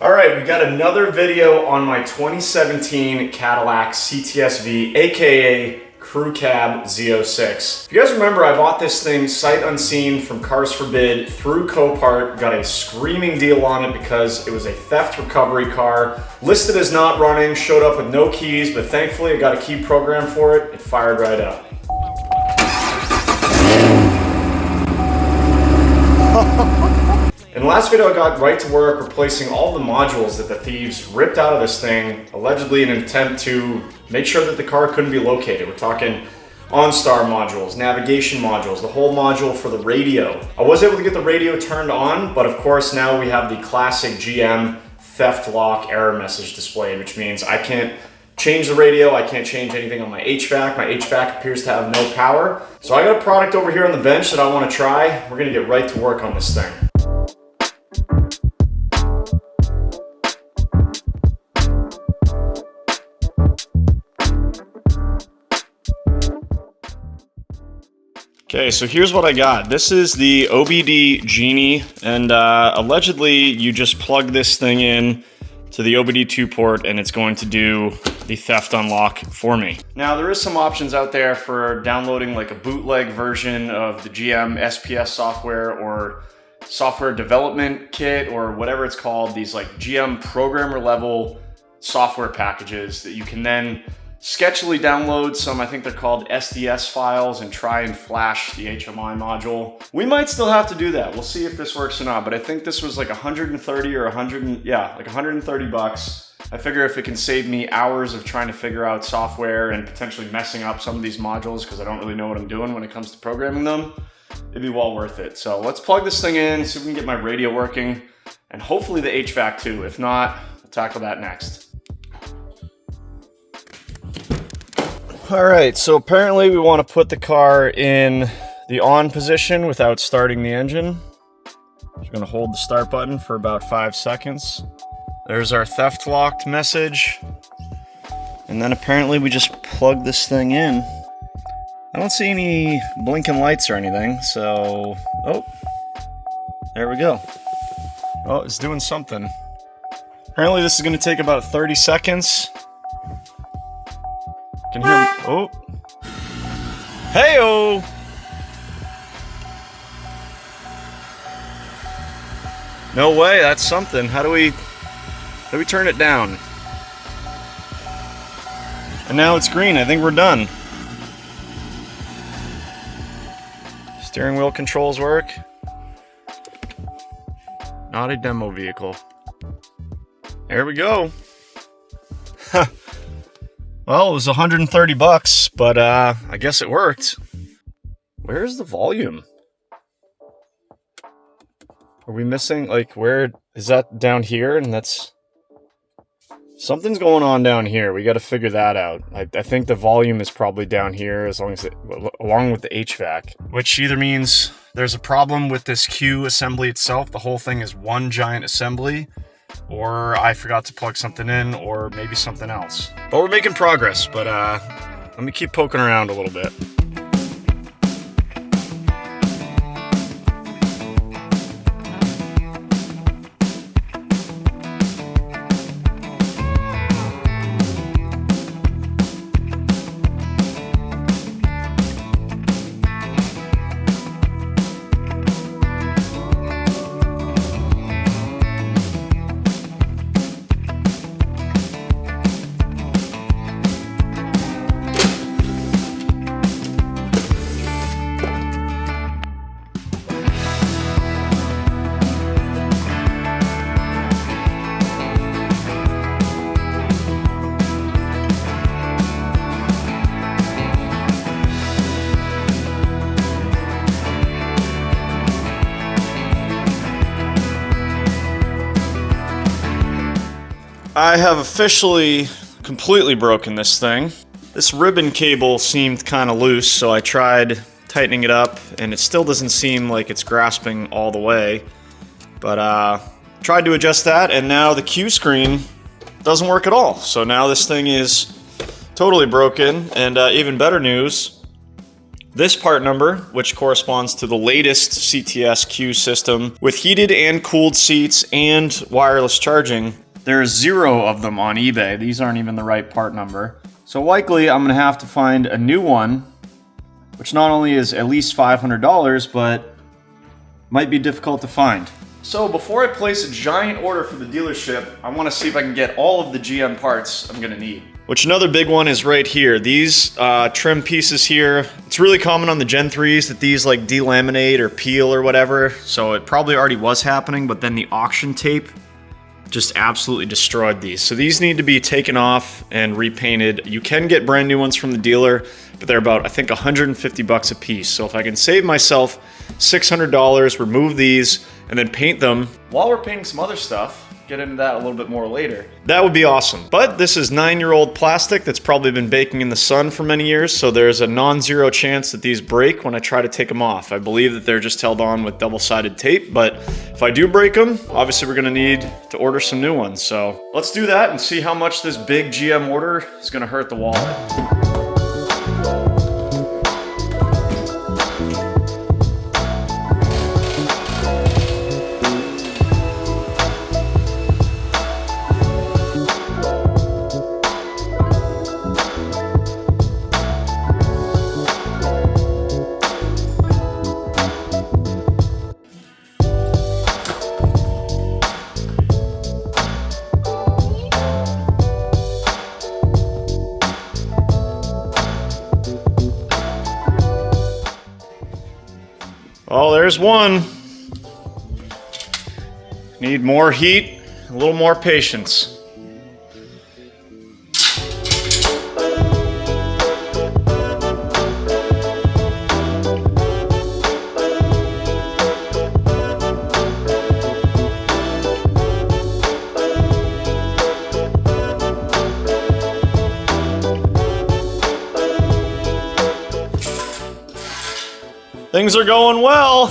All right, we got another video on my 2017 Cadillac CTS-V, aka Crew Cab Z06. If you guys remember, I bought this thing sight unseen from Cars Forbid through Copart, got a screaming deal on it because it was a theft recovery car, listed as not running, showed up with no keys, but thankfully I got a key program for it, it fired right up. In the last video, I got right to work replacing all the modules that the thieves ripped out of this thing, allegedly in an attempt to make sure that the car couldn't be located. We're talking OnStar modules, navigation modules, the whole module for the radio. I was able to get the radio turned on, but of course now we have the classic GM theft lock error message displayed, which means I can't change the radio, I can't change anything on my HVAC. My HVAC appears to have no power. So I got a product over here on the bench that I want to try. We're gonna get right to work on this thing. Okay, so here's what I got. This is the OBD Genie, and allegedly you just plug this thing in to the OBD2 port and it's going to do the theft unlock for me. Now there is some options out there for downloading like a bootleg version of the GM SPS software or software development kit or whatever it's called, these like GM programmer level software packages that you can then sketchily download some, I think they're called SDS files, and try and flash the HMI module. We might still have to do that. We'll see if this works or not, but I think this was like 130 or 100, yeah, like 130 bucks. I figure if it can save me hours of trying to figure out software and potentially messing up some of these modules because I don't really know what I'm doing when it comes to programming them, it'd be well worth it. So let's plug this thing in, see if we can get my radio working, and hopefully the HVAC too. If not, we'll tackle that next. All right, so apparently we want to put the car in the on position without starting the engine. Just gonna hold the start button for about 5 seconds. There's our theft locked message. And then apparently we just plug this thing in. I don't see any blinking lights or anything, so, oh, there we go. Oh, it's doing something. Apparently this is gonna take about 30 seconds. Can hear me. Oh. Hey-o! No way, that's something. How do we turn it down? And now it's green. I think we're done. Steering wheel controls work. Not a demo vehicle. There we go. Well, it was 130 bucks, but I guess it worked. Where's the volume? Are we missing, like, where is that down here? And that's something's going on down here. We got to figure that out. I think the volume is probably down here along with the HVAC, which either means there's a problem with this Q assembly itself. The whole thing is one giant assembly, or I forgot to plug something in, or maybe something else. But we're making progress, but let me keep poking around a little bit. I have officially completely broken this thing. This ribbon cable seemed kind of loose, so I tried tightening it up, and it still doesn't seem like it's grasping all the way. But tried to adjust that, and now the Q screen doesn't work at all. So now this thing is totally broken, and even better news, This part number, which corresponds to the latest CTS-Q system with heated and cooled seats and wireless charging, there's 0 of them on eBay. These aren't even the right part number. So likely I'm gonna have to find a new one, which not only is at least $500, but might be difficult to find. So before I place a giant order for the dealership, I wanna see if I can get all of the GM parts I'm gonna need. Which another big one is right here. These trim pieces here, it's really common on the Gen 3s that these like delaminate or peel or whatever. So it probably already was happening, but then the auction tape just absolutely destroyed these. So these need to be taken off and repainted. You can get brand new ones from the dealer, but they're about, I think, 150 bucks a piece. So if I can save myself $600, remove these, and then paint them while we're painting some other stuff, get into that a little bit more later, that would be awesome. But this is 9-year-old plastic that's probably been baking in the sun for many years, so there's a non-zero chance that these break when I try to take them off. I believe that they're just held on with double-sided tape, but if I do break them, obviously we're gonna need to order some new ones. So let's do that and see how much this big GM order is gonna hurt the wallet. Oh, there's one. Need more heat, a little more patience. Things are going well.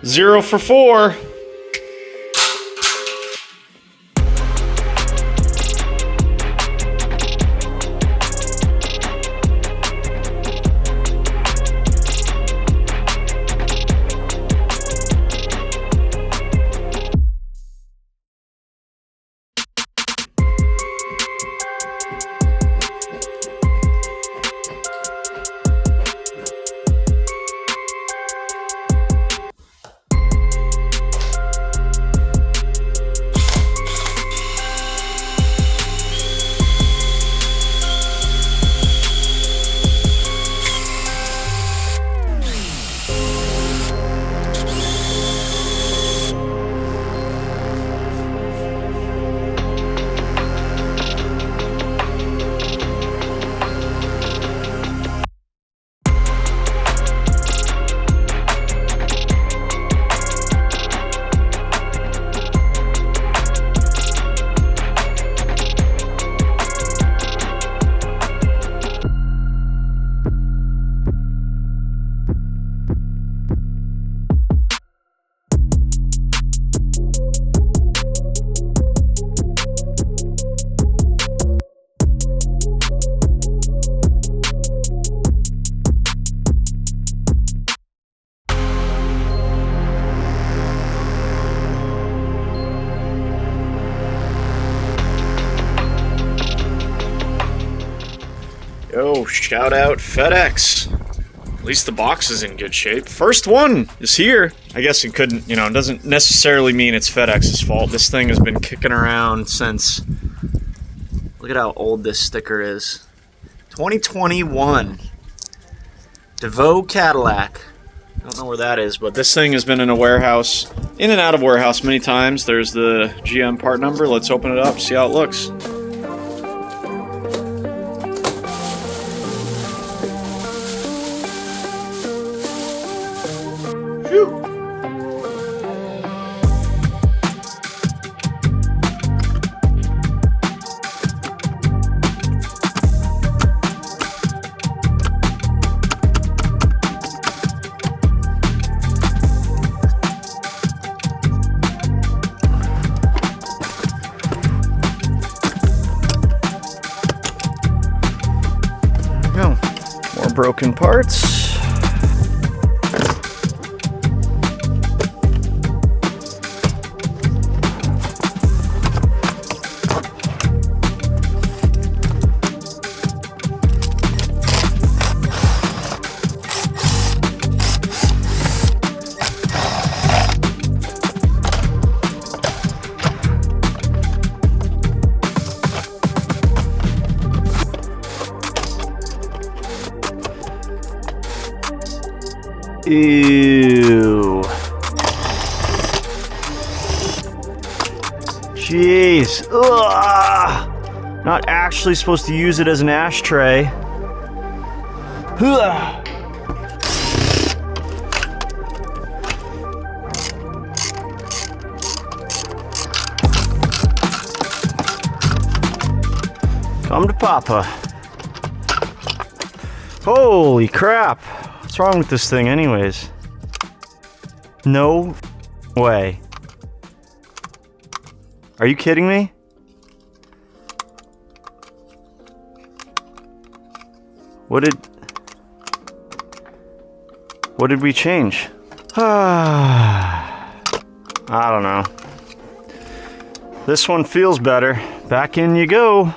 Zero for 4. Yo, shout out FedEx. At least the box is in good shape. First one is here. I guess it couldn't, it doesn't necessarily mean it's FedEx's fault. This thing has been kicking around since, look at how old this sticker is. 2021. DeVoe Cadillac. I don't know where that is, but this thing has been in a warehouse, in and out of warehouse many times. There's the GM part number. Let's open it up, see how it looks. Phew. More broken parts. Ew. Jeez. Ugh. Not actually supposed to use it as an ashtray. Ugh. Come to Papa. Holy crap. What's wrong with this thing anyways? No way. Are you kidding me? What did we change? I don't know. This one feels better. Back in you go.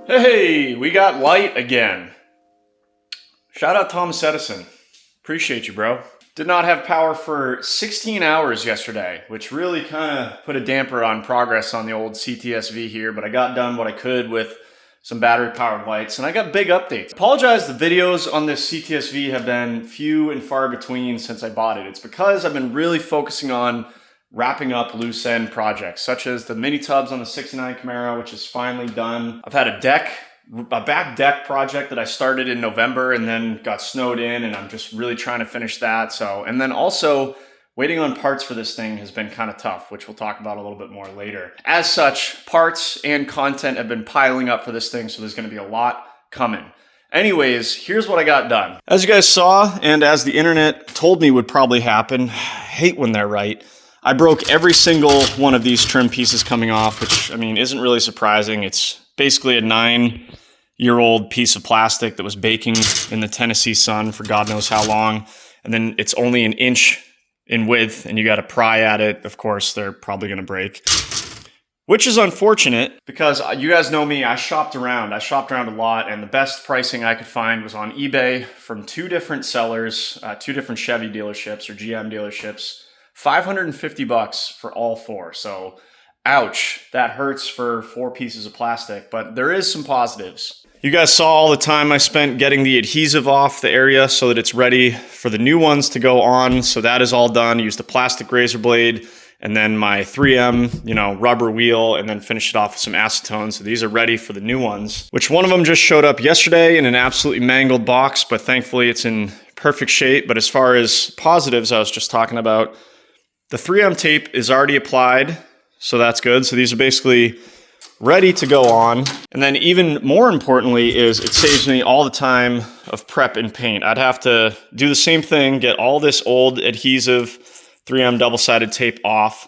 Hey, we got light again. Shout out Thomas Edison. Appreciate you, bro. Did not have power for 16 hours yesterday, which really kind of put a damper on progress on the old CTS-V here, but I got done what I could with some battery-powered lights, and I got big updates. Apologize, the videos on this CTS-V have been few and far between since I bought it. It's because I've been really focusing on wrapping up loose end projects, such as the mini tubs on the 69 Camaro, which is finally done. I've had a back deck project that I started in November and then got snowed in, and I'm just really trying to finish that. And then also waiting on parts for this thing has been kind of tough, which we'll talk about a little bit more later. As such, parts and content have been piling up for this thing, so there's going to be a lot coming. Anyways, here's what I got done. As you guys saw, and as the internet told me would probably happen, I hate when they're right, I broke every single one of these trim pieces coming off, which, I mean, isn't really surprising. It's basically a 9-year-old piece of plastic that was baking in the Tennessee sun for God knows how long. And then it's only an inch in width, and you got to pry at it. Of course, they're probably going to break. Which is unfortunate because you guys know me, I shopped around. I shopped around a lot, and the best pricing I could find was on eBay from 2 different sellers, 2 different Chevy dealerships or GM dealerships, $550 for all 4. So, ouch, that hurts for 4 pieces of plastic, but there is some positives. You guys saw all the time I spent getting the adhesive off the area so that it's ready for the new ones to go on. So that is all done. I used a plastic razor blade, and then my 3M, rubber wheel, and then finish it off with some acetone. So these are ready for the new ones, which one of them just showed up yesterday in an absolutely mangled box, but thankfully it's in perfect shape. But as far as positives I was just talking about, the 3M tape is already applied, so that's good. So these are basically ready to go on. And then even more importantly is it saves me all the time of prep and paint. I'd have to do the same thing, get all this old adhesive 3M double-sided tape off.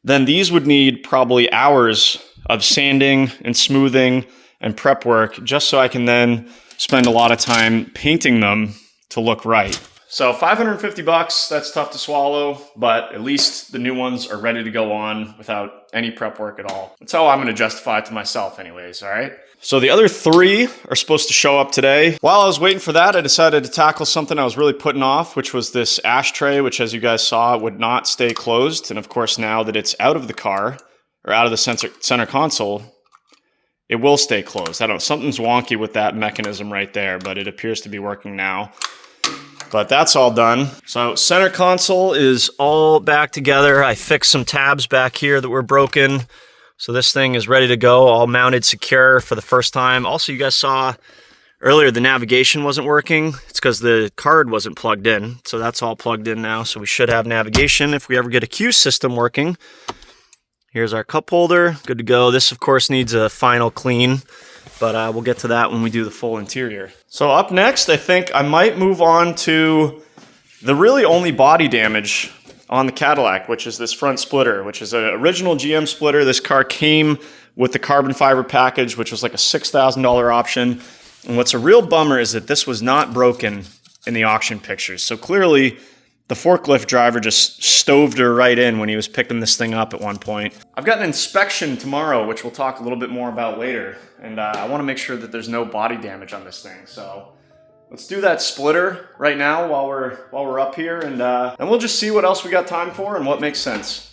Then these would need probably hours of sanding and smoothing and prep work just so I can then spend a lot of time painting them to look right. So $550, that's tough to swallow, but at least the new ones are ready to go on without any prep work at all. That's how I'm going to justify it to myself anyways, all right? So the other 3 are supposed to show up today. While I was waiting for that, I decided to tackle something I was really putting off, which was this ashtray, which as you guys saw, would not stay closed. And of course, now that it's out of the car, or out of the center console, it will stay closed. Something's wonky with that mechanism right there, but it appears to be working now. But that's all done. So center console is all back together. I fixed some tabs back here that were broken. So this thing is ready to go, all mounted secure for the first time. Also, you guys saw earlier the navigation wasn't working. It's because the card wasn't plugged in. So that's all plugged in now. So we should have navigation if we ever get a Q system working. Here's our cup holder, good to go. This, of course, needs a final clean, but we'll get to that when we do the full interior. So up next, I think I might move on to the really only body damage on the Cadillac, which is this front splitter, which is an original GM splitter. This car came with the carbon fiber package, which was like a $6,000 option. And what's a real bummer is that this was not broken in the auction pictures. So clearly, the forklift driver just stoved her right in when he was picking this thing up at one point. I've got an inspection tomorrow, which we'll talk a little bit more about later. And I want to make sure that there's no body damage on this thing. So let's do that splitter right now while we're up here. And we'll just see what else we got time for and what makes sense.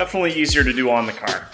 definitely easier to do on the car.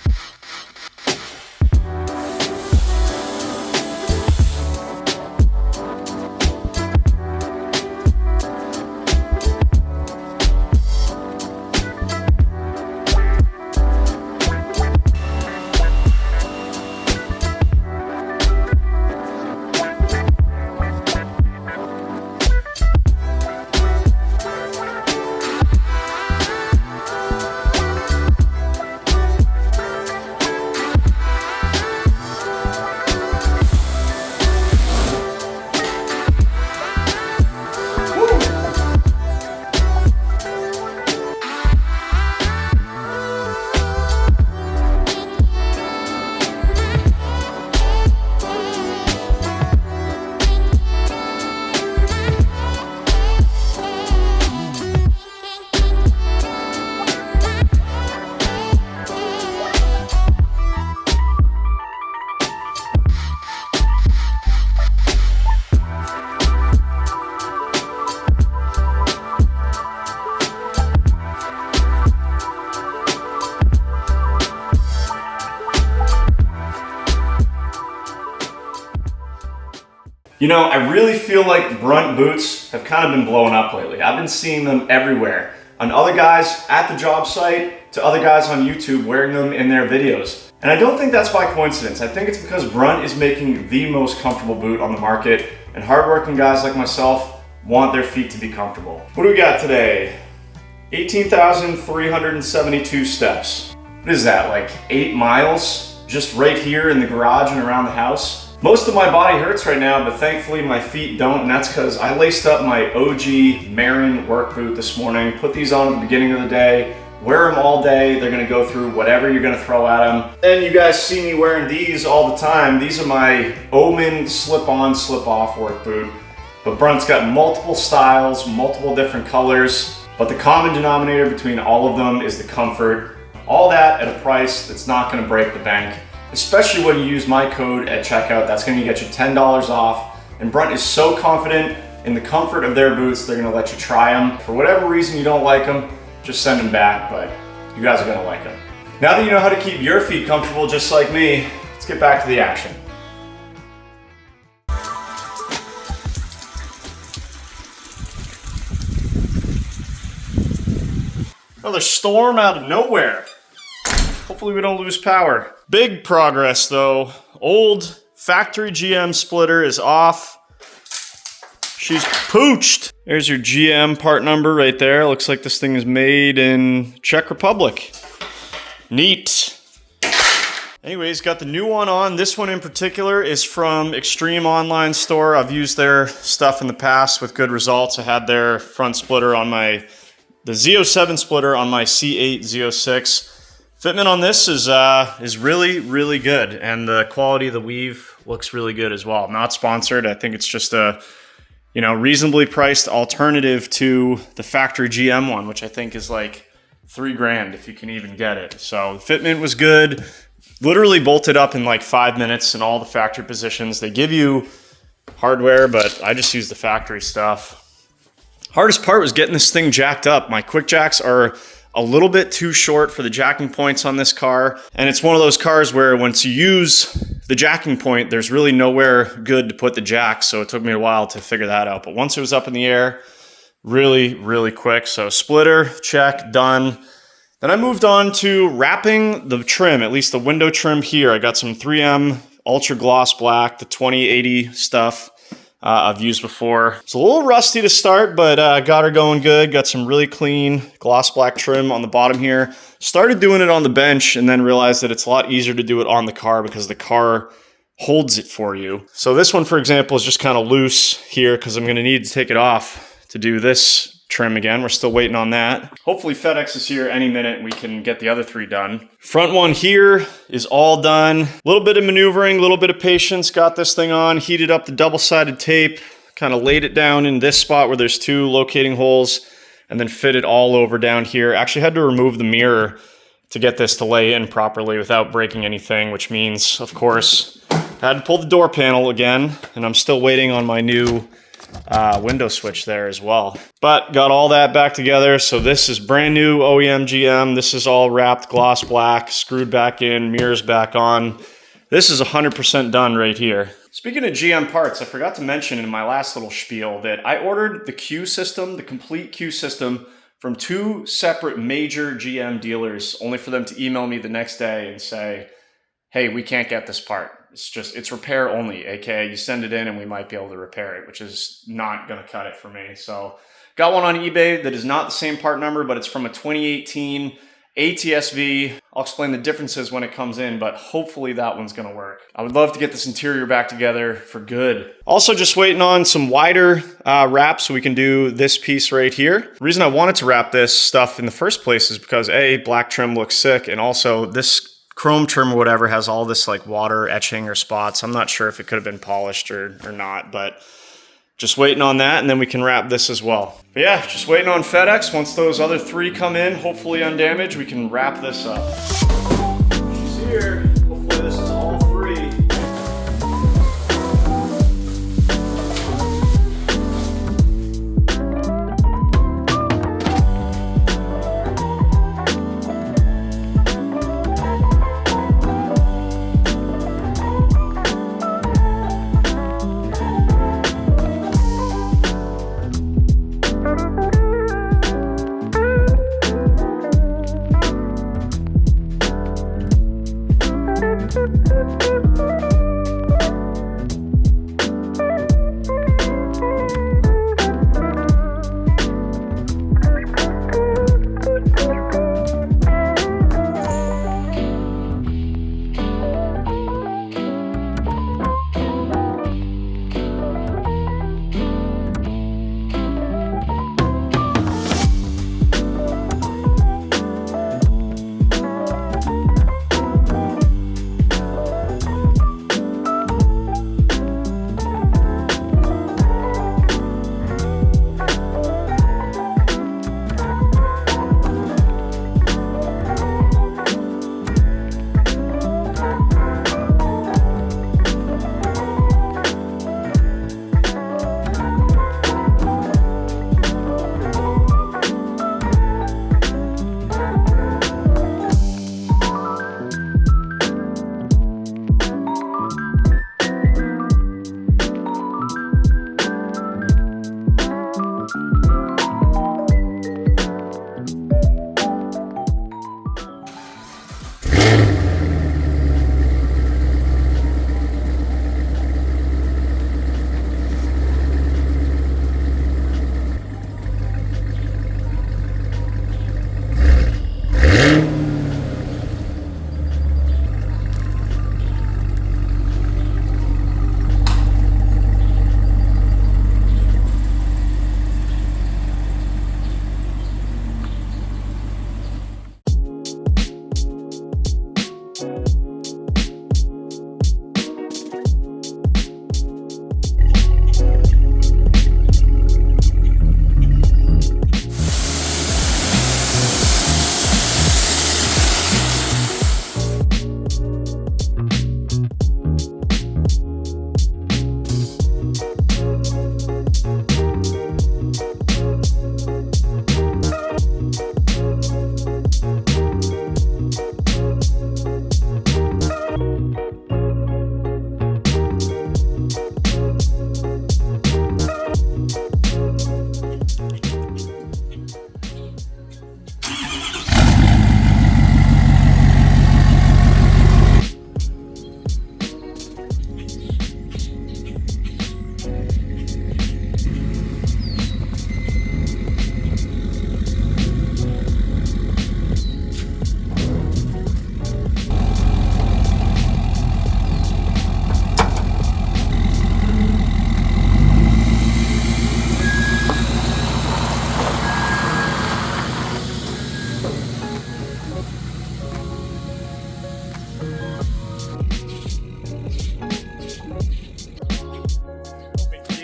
You know, I really feel like Brunt boots have kind of been blowing up lately. I've been seeing them everywhere. On other guys at the job site, to other guys on YouTube wearing them in their videos. And I don't think that's by coincidence. I think it's because Brunt is making the most comfortable boot on the market, and hardworking guys like myself want their feet to be comfortable. What do we got today? 18,372 steps. What is that, like 8 miles? Just right here in the garage and around the house? Most of my body hurts right now, but thankfully my feet don't, and that's because I laced up my OG Marin work boot this morning, put these on at the beginning of the day, wear them all day. They're gonna go through whatever you're gonna throw at them. And you guys see me wearing these all the time. These are my Omen slip-on, slip-off work boot. But Brunt's got multiple styles, multiple different colors, but the common denominator between all of them is the comfort. All that at a price that's not gonna break the bank. Especially when you use my code at checkout, that's gonna get you $10 off. And Brunt is so confident in the comfort of their boots, they're gonna let you try them. For whatever reason you don't like them, just send them back, but you guys are gonna like them. Now that you know how to keep your feet comfortable just like me, let's get back to the action. Another storm out of nowhere. Hopefully we don't lose power. Big progress though. Old factory GM splitter is off. She's pooched. There's your GM part number right there. Looks like this thing is made in Czech Republic. Neat. Anyways, got the new one on. This one in particular is from Extreme Online Store. I've used their stuff in the past with good results. I had their front splitter on the Z07 splitter on my C8 Z06. Fitment on this is really, really good, and the quality of the weave looks really good as well. Not sponsored. I think it's just a, you know, reasonably priced alternative to the factory GM one, which I think is like $3 grand if you can even get it. So the fitment was good. Literally bolted up in like 5 minutes in all the factory positions. They give you hardware, but I just use the factory stuff. Hardest part was getting this thing jacked up. My quick jacks are a little bit too short for the jacking points on this car. And it's one of those cars where once you use the jacking point, there's really nowhere good to put the jack. So it took me a while to figure that out. But once it was up in the air, really, really quick. So splitter, check, done. Then I moved on to wrapping the trim, at least the window trim here. I got some 3M Ultra Gloss Black, the 2080 stuff. I've used before. It's a little rusty to start, but got her going good. Got some really clean gloss black trim on the bottom here. Started doing it on the bench and then realized that it's a lot easier to do it on the car because the car holds it for you. So this one, for example, is just kind of loose here because I'm going to need to take it off to do this trim again. We're still waiting on that. Hopefully FedEx is here any minute and we can get the other 3 done. Front one here is all done. A little bit of maneuvering, a little bit of patience. Got this thing on, heated up the double-sided tape, kind of laid it down in this spot where there's 2 locating holes, and then fit it all over down here. Actually had to remove the mirror to get this to lay in properly without breaking anything, which means, of course, I had to pull the door panel again, and I'm still waiting on my new window switch there as well. But got all that back together. So this is brand new OEM GM. This is all wrapped gloss black, screwed back in, mirrors back on. This is 100% done right here. Speaking of GM parts, I forgot to mention in my last little spiel that I ordered the Q system, the complete Q system, from 2 separate major GM dealers, only for them to email me the next day and say, hey, we can't get this part. It's repair only, aka you send it in and we might be able to repair it, which is not gonna cut it for me. So got one on eBay that is not the same part number, but it's from a 2018 CTS-V. I'll explain the differences when it comes in, but hopefully that one's gonna work. I would love to get this interior back together for good. Also just waiting on some wider wrap so we can do this piece right here. The reason I wanted to wrap this stuff in the first place is because A, black trim looks sick, and also this chrome trim or whatever has all this like water etching or spots. I'm not sure if it could have been polished or not, but just waiting on that, and then we can wrap this as well. But yeah, just waiting on FedEx. Once those other 3 come in, hopefully undamaged, we can wrap this up. She's here. Hopefully this is all 3.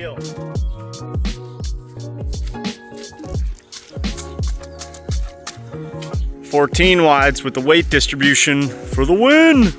deal. "14 wides with the weight distribution for the win."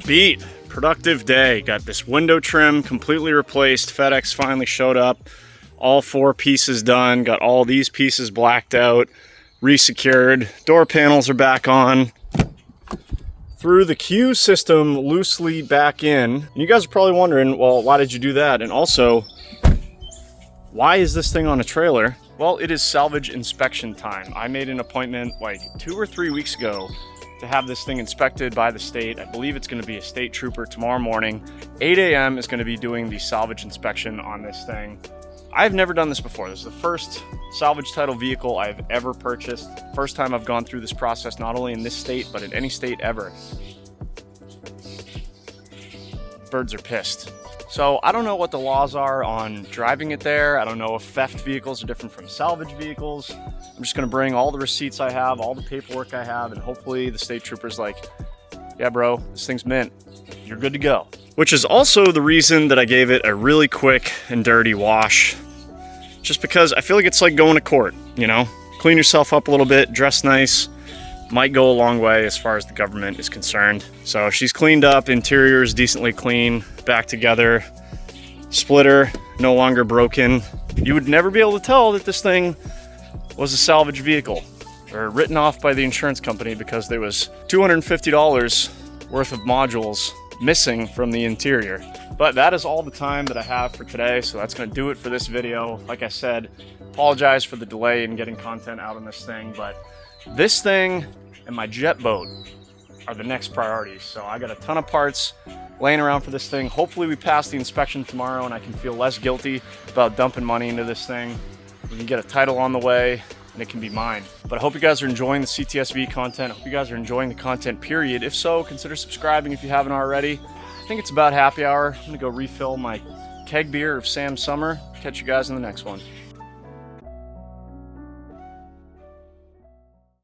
beat. Productive day. Got this window trim completely replaced. FedEx finally showed up. All 4 pieces done. Got all these pieces blacked out, resecured. Door panels are back on. Threw the Q system loosely back in. And you guys are probably wondering, well, why did you do that? And also, why is this thing on a trailer? Well, it is salvage inspection time. I made an appointment like 2 or 3 weeks ago to have this thing inspected by the state. I believe it's going to be a state trooper tomorrow morning. 8 a.m. is going to be doing the salvage inspection on this thing. I've never done this before. This is the first salvage title vehicle I've ever purchased. First time I've gone through this process, not only in this state, but in any state ever. Birds are pissed. So I don't know what the laws are on driving it there. I don't know if theft vehicles are different from salvage vehicles. I'm just gonna bring all the receipts I have, all the paperwork I have, and hopefully the state trooper's like, yeah bro, this thing's mint, you're good to go. Which is also the reason that I gave it a really quick and dirty wash. Just because I feel like it's like going to court, you know? Clean yourself up a little bit, dress nice, might go a long way as far as the government is concerned. So she's cleaned up, interior is decently clean, back together, splitter no longer broken. You would never be able to tell that this thing was a salvage vehicle or written off by the insurance company because there was $250 worth of modules missing from the interior. But that is all the time that I have for today, so that's going to do it for this video. Like I said, apologize for the delay in getting content out on this thing, but this thing and my jet boat are the next priorities. So I got a ton of parts laying around for this thing. Hopefully we pass the inspection tomorrow and I can feel less guilty about dumping money into this thing. We can get a title on the way and it can be mine. But I hope you guys are enjoying the CTS-V content. I hope you guys are enjoying the content, period. If so, consider subscribing if you haven't already. I think it's about happy hour. I'm gonna go refill my keg beer of Sam Summer. Catch you guys in the next one.